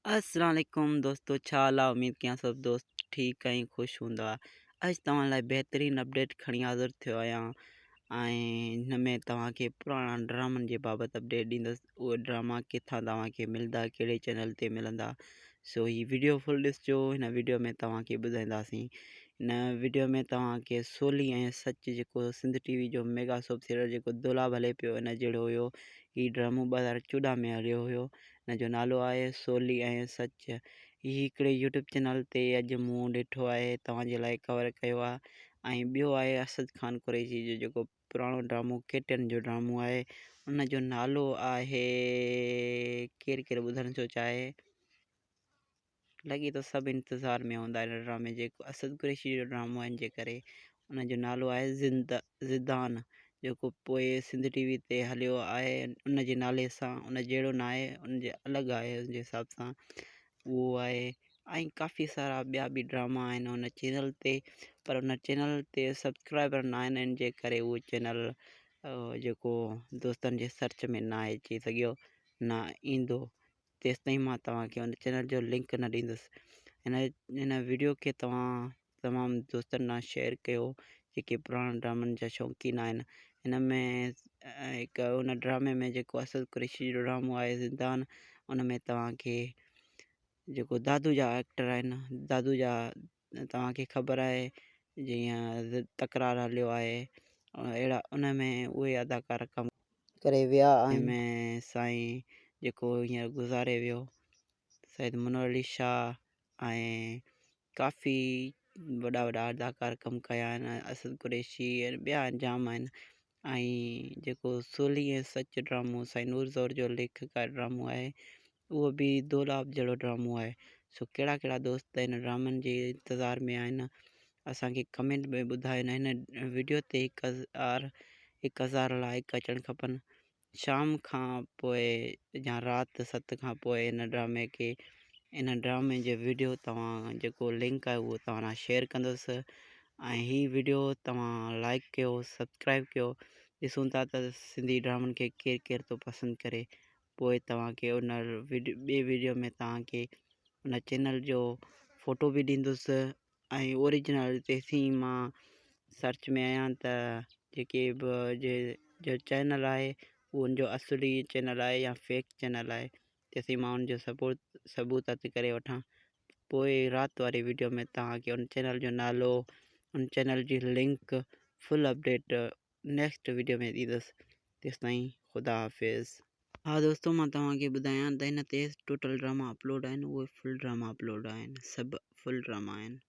अस्सलाम वालेकुम दोस्तों, छा हाल आहे? उमेद कयां सभु दोस्त ठीकु ऐं ख़ुशि हूंदा। अॼु तव्हां लाइ बहितरीनु अपडेट खणी हाज़िर थियो आहियां ऐं हिन में तव्हांखे पुराणा ड्रामनि जे बाबति अपडेट ॾींदुसि। उहे ड्रामा किथां तव्हांखे मिलंदा, कहिड़े चैनल ते मिलंदा। सो ही वीडियो फुल ॾिसिजो। हिन वीडियो में तव्हांखे ॿुधाईंदासीं। हिन वीडियो में तव्हांखे सोली ऐं सच जेको सिंध टीवी जो मेगा सोप सीरियल जेको दुलाब हले पियो, इन जहिड़ो हुयो। हीउ ड्रामो 2014 में हलियो हुयो। हिन जो नालो आहे सोली ऐं सच। ही हिकिड़े यूट्यूब चैनल ते अॼु मूं ॾिठो आहे, तव्हांजे लाइ कवर कयो आहे। ऐं ॿियो आहे असद खान कुरैशी जो जेको पुराणो ड्रामो केटियन जो ड्रामो आहे, उन जो नालो आहे केरु केरु ॿुधणु थो चाहे। लॻे थो सभु इंतज़ार में हूंदा हिन ड्रामे जेको असद कुरैशी जो ड्रामो आहे, जे करे उन जो नालो आहे ज़िदान, जेको पोइ सिंध टीवी ते हलियो आहे उन जे नाले सां। उन जहिड़ो न आहे, उन जे अलॻि आहे उन जे हिसाब सां उहो आहे। ऐं काफ़ी सारा ॿिया बि ड्रामा आहिनि उन चैनल ते, पर उन चैनल ते सब्सक्राइबर न आहिनि, इन जे करे उहो चैनल जेको दोस्तनि जे सर्च में न अची सघियो, न ईंदो। तेसिताईं मां तव्हांखे उन चैनल जो लिंक न ॾींदुसि। हिन वीडियो खे तव्हां तमामु दोस्तनि सां शेयर कयो जेके पुराणा ड्रामनि जा शौक़ीन आहिनि। हिन में हिकु उन ड्रामे में जेको असद कुरैशी जो ड्रामो आहे ज़िदान, उन में तव्हांखे जेको दादू जा एक्टर आहिनि, दादू जा तव्हांखे ख़बर आहे जीअं तकरार हलियो आहे, अहिड़ा उन में उहे अदाकार कमु करे विया आहिनि। में साईं जेको हींअर गुज़ारे वियो, सैयद मुनवर अली शाह, ऐं काफ़ी वॾा वॾा अदाकार कमु कया आहिनि, असद कुरैशी ऐं ॿिया जाम आहिनि। ऐं जेको सोली ऐं सच ड्रामो साईं नूर ज़ौर जो लेखकार ड्रामो आहे, उहो बि दुलाब जहिड़ो ड्रामो आहे। सो कहिड़ा कहिड़ा दोस्त हिन ड्रामनि जे इंतज़ार में आहिनि, असांखे कमेंट में ॿुधायो। हिन वीडियो ते 1000 लाइक अचणु खपनि। शाम खां पोइ या राति 7 खां पोइ इन ड्रामे जो वीडियो तव्हां जेको लिंक आहे उहो तव्हां सां शेयर कंदुसि। ऐं हीअ वीडियो तव्हां लाइक कयो, सब्सक्राइब कयो। ॾिसूं था त सिंधी ड्रामनि खे केरु केरु थो पसंदि करे। पोइ तव्हांखे उन ॿिए वीडियो में तव्हांखे उन चैनल जो फ़ोटो बि ॾींदुसि। ऐं ओरिजिनल तेसीं मां सर्च में आहियां त जेके बि जो चैनल आहे उहो उनजो असली चैनल आहे या फेक चैनल आहे, तेसीं मां उनजो सबूत अची करे वठां। पोइ राति वारी वीडियो में तव्हांखे उन चैनल जो नालो, उन चैनल जी link, full update next video में ॾींदुसि। तेसिताईं ख़ुदा हाफ़िज़। हा दोस्तों, मां तव्हांखे ॿुधायां त हिन ते टोटल ड्रामा अपलोड आहिनि, उहे फुल ड्रामा अपलोड आहिनि, सभु फुल ड्रामा आहिनि।